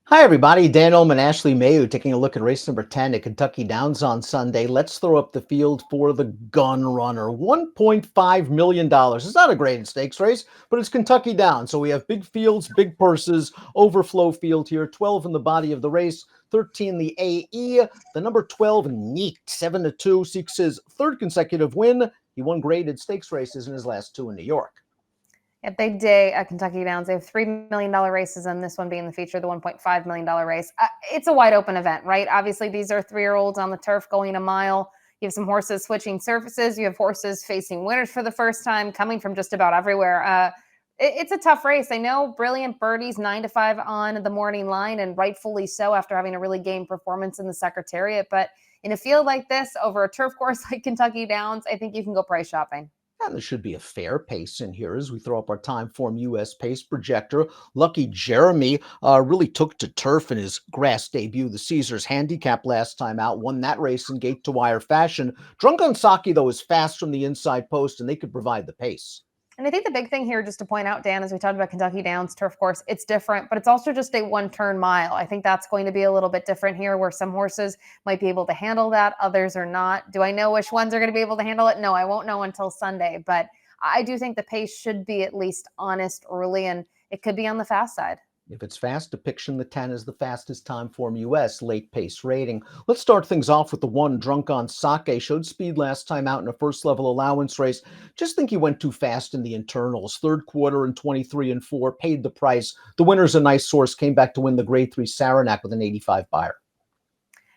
Hi, everybody. Dan Illman, Ashley Mailloux taking a look at race number 10 at Kentucky Downs on Sunday. Let's throw up the field for the gun runner. $1.5 million. It's not a great stakes race, but it's Kentucky Downs. So we have big fields, big purses, overflow field here. 12 in the body of the race, 13 the AE. The number 12, Neat, 7-2, seeks his third consecutive win. He won graded stakes races in his last two in New York. A big day at Kentucky Downs. They have $3 million races, and this one being the feature, the $1.5 million race. It's a wide open event, right? Obviously, these are 3-year-olds on the turf going a mile. You have some horses switching surfaces. You have horses facing winners for the first time, coming from just about everywhere. It's a tough race. I know Brilliant Birdie's 9-5 on the morning line, and rightfully so after having a really game performance in the Secretariat. But in a field like this, over a turf course like Kentucky Downs, I think you can go price shopping. And there should be a fair pace in here as we throw up our Timeform US pace projector. Lucky Jeremy really took to turf in his grass debut. The Caesars handicap last time out, won that race in gate to wire fashion. Drunk on Saki, though, is fast from the inside post, and they could provide the pace. And I think the big thing here, just to point out, Dan, as we talked about Kentucky Downs turf course, it's different, but it's also just a one-turn mile. I think that's going to be a little bit different here, where some horses might be able to handle that, others are not. Do I know which ones are going to be able to handle it? No, I won't know until Sunday, but I do think the pace should be at least honest early, and it could be on the fast side. If it's fast, depiction the 10 is the fastest Timeform US late pace rating. Let's start things off with the one, Drunk on Sake. Showed speed last time out in a first level allowance race. Just think he went too fast in the internals. Third quarter in 23-4, paid the price. The winner's a nice source, came back to win the grade 3 Saranac with an 85 buyer.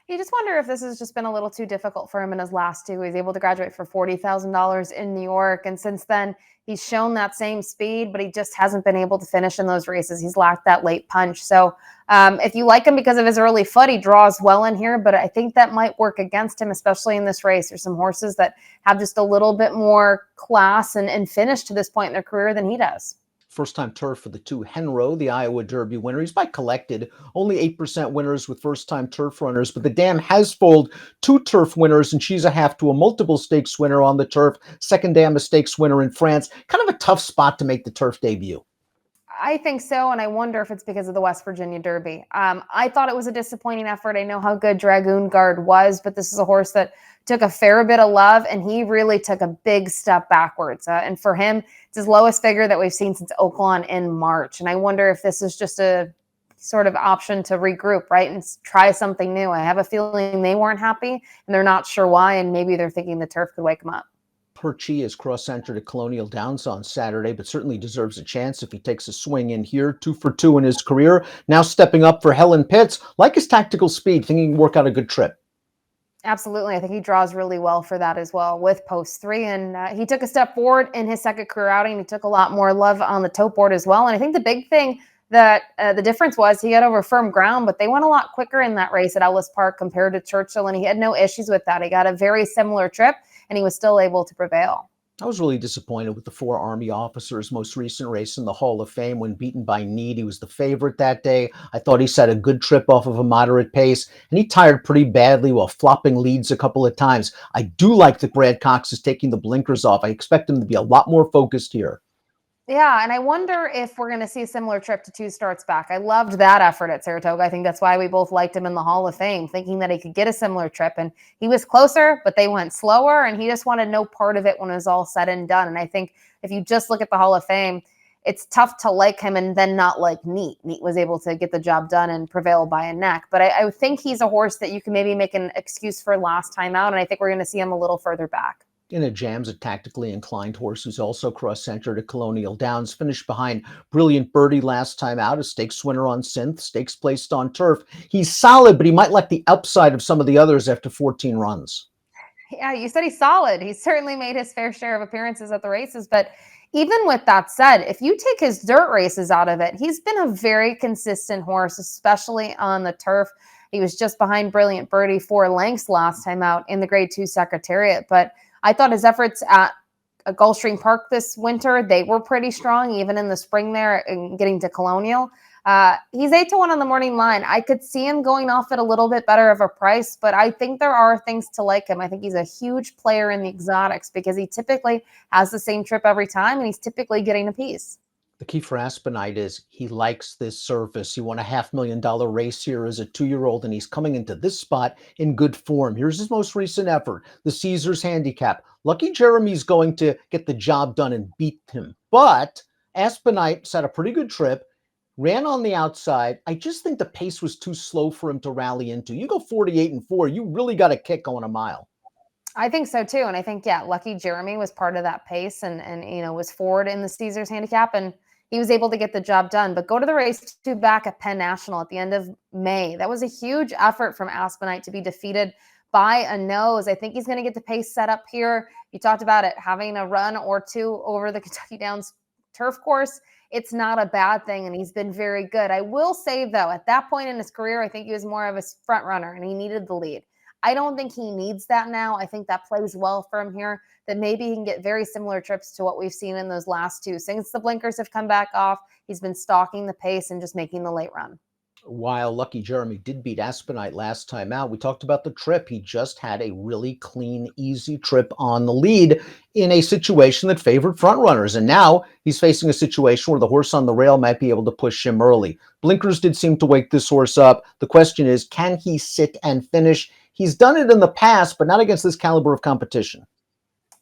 You just wonder if this has just been a little too difficult for him in his last two. He's able to graduate for $40,000 in New York. And since then, he's shown that same speed, but he just hasn't been able to finish in those races. He's lacked that late punch. So if you like him because of his early foot, he draws well in here. But I think that might work against him, especially in this race. There's some horses that have just a little bit more class and finish to this point in their career than he does. First-time turf for the two. Henro, the Iowa Derby winner. He's by collected. Only 8% winners with first-time turf runners, but the dam has foaled two turf winners, and she's a half to a multiple stakes winner on the turf. Second dam, a stakes winner in France. Kind of a tough spot to make the turf debut. I think so, and I wonder if it's because of the West Virginia Derby. I thought it was a disappointing effort. I know how good Dragoon Guard was, but this is a horse that took a fair bit of love, and he really took a big step backwards. And for him, it's his lowest figure that we've seen since Oaklawn in March. And I wonder if this is just a sort of option to regroup, right, and try something new. I have a feeling they weren't happy, and they're not sure why, and maybe they're thinking the turf could wake them up. Perchie is cross-entered at Colonial Downs on Saturday, but certainly deserves a chance if he takes a swing in here. 2 for 2 in his career. Now stepping up for Helen Pitts. Like his tactical speed, thinking he can work out a good trip. Absolutely. I think he draws really well for that as well with post 3. And he took a step forward in his second career outing. He took a lot more love on the tote board as well. And I think the big thing that the difference was he got over firm ground, but they went a lot quicker in that race at Ellis Park compared to Churchill. And he had no issues with that. He got a very similar trip, and he was still able to prevail. I was really disappointed with the 4 Army officers' most recent race in the Hall of Fame when beaten by Need. He was the favorite that day. I thought he set a good trip off of a moderate pace, and he tired pretty badly while flopping leads a couple of times. I do like that Brad Cox is taking the blinkers off. I expect him to be a lot more focused here. Yeah, and I wonder if we're going to see a similar trip to 2 starts back. I loved that effort at Saratoga. I think that's why we both liked him in the Hall of Fame, thinking that he could get a similar trip. And he was closer, but they went slower, and he just wanted no part of it when it was all said and done. And I think if you just look at the Hall of Fame, it's tough to like him and then not like Neat. Neat was able to get the job done and prevail by a neck. But I think he's a horse that you can maybe make an excuse for last time out, and I think we're going to see him a little further back. In a Jam's a tactically inclined horse who's also cross-centered at Colonial Downs, finished behind Brilliant Birdie last time out, a stakes winner on synth, stakes placed on turf. He's solid, but he might lack the upside of some of the others after 14 runs. Yeah, you said he's solid. He's certainly made his fair share of appearances at the races. But even with that said, if you take his dirt races out of it, he's been a very consistent horse, especially on the turf. He was just behind Brilliant Birdie 4 lengths last time out in the Grade 2 Secretariat. But I thought his efforts at Gulfstream Park this winter, they were pretty strong, even in the spring there and getting to Colonial. He's 8-1 on the morning line. I could see him going off at a little bit better of a price, but I think there are things to like him. I think he's a huge player in the exotics because he typically has the same trip every time, and he's typically getting a piece. The key for Aspenite is he likes this surface. He won a $500,000 race here as a 2-year-old, and he's coming into this spot in good form. Here's his most recent effort, the Caesars Handicap. Lucky Jeremy's going to get the job done and beat him. But Aspenite's had a pretty good trip, ran on the outside. I just think the pace was too slow for him to rally into. You go 48-4, you really got a kick going a mile. I think so too. And I think, yeah, Lucky Jeremy was part of that pace and was forward in the Caesars handicap and he was able to get the job done. But go to the race 2 back at Penn National at the end of May. That was a huge effort from Aspenite to be defeated by a nose. I think he's going to get the pace set up here. You talked about it, having a run or two over the Kentucky Downs turf course. It's not a bad thing, and he's been very good. I will say, though, at that point in his career, I think he was more of a front runner, and he needed the lead. I don't think he needs that now. I think that plays well for him here, that maybe he can get very similar trips to what we've seen in those last 2. Since the blinkers have come back off, he's been stalking the pace and just making the late run. While Lucky Jeremy did beat Aspenite last time out, we talked about the trip. He just had a really clean, easy trip on the lead in a situation that favored frontrunners. And now he's facing a situation where the horse on the rail might be able to push him early. Blinkers did seem to wake this horse up. The question is, can he sit and finish? He's done it in the past, but not against this caliber of competition.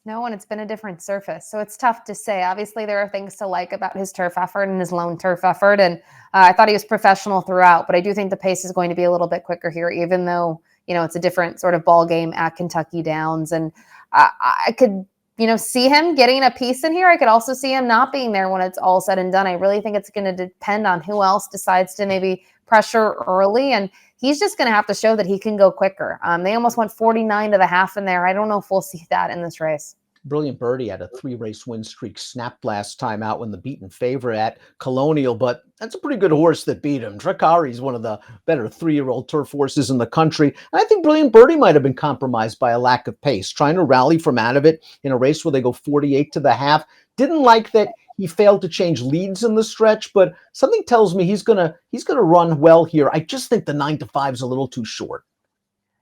No, and it's been a different surface. So it's tough to say. Obviously, there are things to like about his turf effort and his lone turf effort. And I thought he was professional throughout, but I do think the pace is going to be a little bit quicker here, even though, it's a different sort of ball game at Kentucky Downs. And I could, see him getting a piece in here. I could also see him not being there when it's all said and done. I really think it's going to depend on who else decides to maybe pressure early. And he's just going to have to show that he can go quicker. They almost went 49 to the half in there. I don't know if we'll see that in this race. Brilliant Birdie had a 3-race win streak snapped last time out when the beaten favorite at Colonial, but that's a pretty good horse that beat him. Dracari's one of the better 3-year-old turf horses in the country. And I think Brilliant Birdie might have been compromised by a lack of pace, trying to rally from out of it in a race where they go 48 to the half. Didn't like that he failed to change leads in the stretch, but something tells me he's gonna run well here. I just think the 9-5 is a little too short.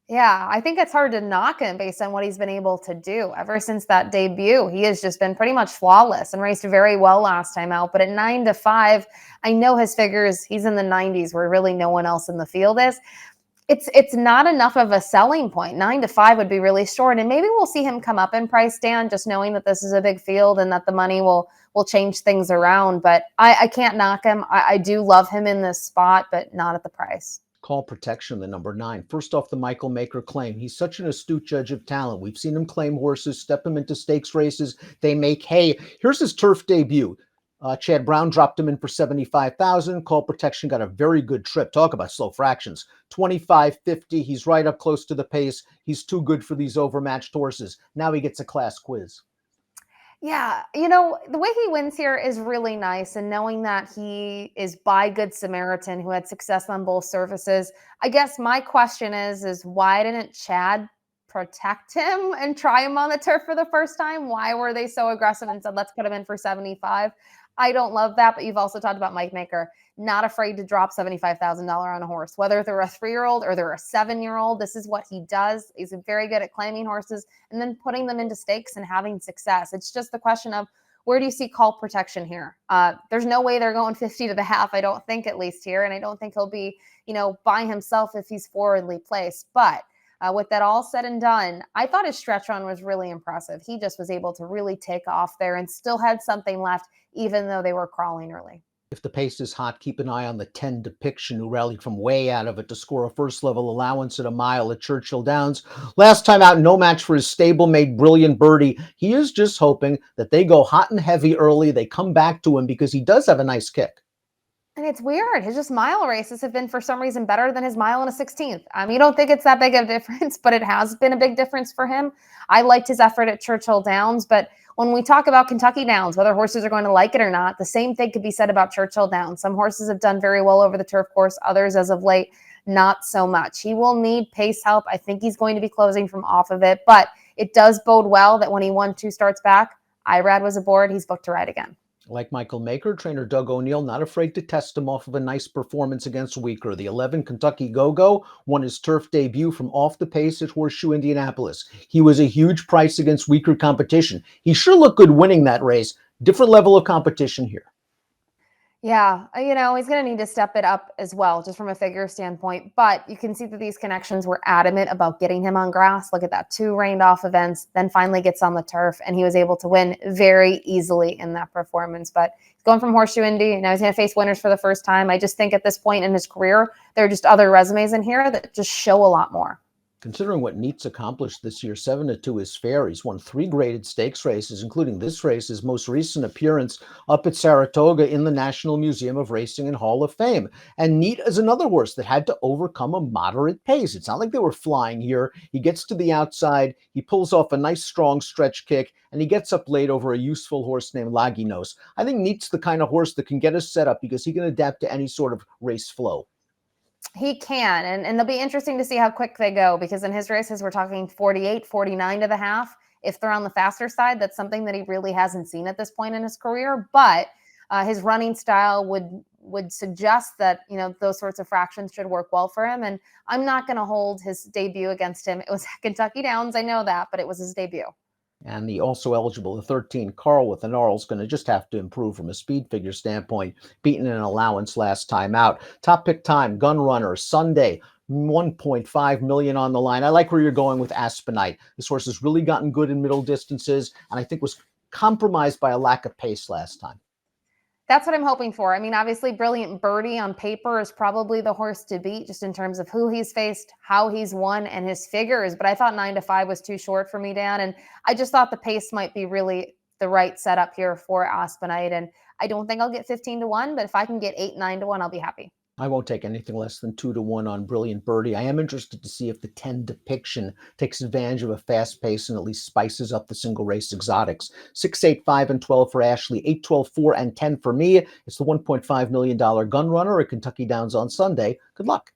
Yeah, I think it's hard to knock him based on what he's been able to do ever since that debut. He has just been pretty much flawless and raced very well last time out. But at 9-5, I know his figures, he's in the 90s where really no one else in the field is. It's not enough of a selling point. 9-5 would be really short. And maybe we'll see him come up in price, Dan, just knowing that this is a big field and that the money will change things around. But I can't knock him. I do love him in this spot, but not at the price. Call Protection, the number 9. First off, the Michael Maker claim. He's such an astute judge of talent. We've seen him claim horses, step them into stakes races. They make hay. Here's his turf debut. Chad Brown dropped him in for $75,000. Call Protection got a very good trip. Talk about slow fractions. 25.50. He's right up close to the pace. He's too good for these overmatched horses. Now he gets a class quiz. Yeah, the way he wins here is really nice. And knowing that he is by Good Samaritan, who had success on both surfaces. I guess my question is why didn't Chad protect him and try him on the turf for the first time? Why were they so aggressive and said, let's put him in for 75? I don't love that, but you've also talked about Mike Maker, not afraid to drop $75,000 on a horse, whether they're a 3-year-old or they're a 7-year-old. This is what he does. He's very good at claiming horses and then putting them into stakes and having success. It's just the question of where do you see Call Protection here? There's no way they're going 50 to the half, I don't think, at least here. And I don't think he'll be, by himself if he's forwardly placed. But with that all said and done, I thought his stretch run was really impressive. He just was able to really take off there and still had something left, even though they were crawling early. If the pace is hot, keep an eye on the 10 Depiction, who rallied from way out of it to score a first-level allowance at a mile at Churchill Downs. Last time out, no match for his stablemate Brilliant Birdie. He is just hoping that they go hot and heavy early. They come back to him because he does have a nice kick. And it's weird. His just mile races have been, for some reason, better than his mile and a 16th. You don't think it's that big of a difference, but it has been a big difference for him. I liked his effort at Churchill Downs, but when we talk about Kentucky Downs, whether horses are going to like it or not, the same thing could be said about Churchill Downs. Some horses have done very well over the turf course. Others, as of late, not so much. He will need pace help. I think he's going to be closing from off of it, but it does bode well that when he won 2 starts back, Irad was aboard. He's booked to ride again. Like Michael Maker, trainer Doug O'Neill not afraid to test him off of a nice performance against weaker. The 11 Kentucky Go-Go won his turf debut from off the pace at Horseshoe Indianapolis. He was a huge price against weaker competition. He sure looked good winning that race. Different level of competition here. Yeah, he's going to need to step it up as well, just from a figure standpoint. But you can see that these connections were adamant about getting him on grass. Look at that, 2 rained-off events, then finally gets on the turf, and he was able to win very easily in that performance. But he's going from Horseshoe Indy, now he's going to face winners for the first time. I just think at this point in his career, there are just other resumes in here that just show a lot more. Considering what Neat's accomplished this year, 7-2 is fair. He's won 3 graded stakes races, including this race, his most recent appearance up at Saratoga in the National Museum of Racing and Hall of Fame. And Neat is another horse that had to overcome a moderate pace. It's not like they were flying here. He gets to the outside, he pulls off a nice strong stretch kick, and he gets up late over a useful horse named Laginos. I think Neat's the kind of horse that can get us set up because he can adapt to any sort of race flow. He can, and it'll be interesting to see how quick they go, because in his races, we're talking 48, 49 to the half. If they're on the faster side, that's something that he really hasn't seen at this point in his career. But his running style would suggest that, those sorts of fractions should work well for him. And I'm not going to hold his debut against him. It was Kentucky Downs, I know that, but it was his debut. And the also eligible, the 13, Carl with the Gnarl, is going to just have to improve from a speed figure standpoint, beating an allowance last time out. Top pick time, Gun Runner, Sunday, 1.5 million on the line. I like where you're going with Aspenite. This horse has really gotten good in middle distances, and I think was compromised by a lack of pace last time. That's what I'm hoping for. I mean, obviously, Brilliant Birdie on paper is probably the horse to beat, just in terms of who he's faced, how he's won, and his figures. But I thought 9-5 was too short for me, Dan. And I just thought the pace might be really the right setup here for Aspenite. And I don't think I'll get 15-1, but if I can get 8, 9-1, I'll be happy. I won't take anything less than 2-1 on Brilliant Birdie. I am interested to see if the 10 Depiction takes advantage of a fast pace and at least spices up the single race exotics. 6, 8, 5, and 12 for Ashley, 8, 12, 4, and 10 for me. It's the $1.5 million Gun Runner at Kentucky Downs on Sunday. Good luck.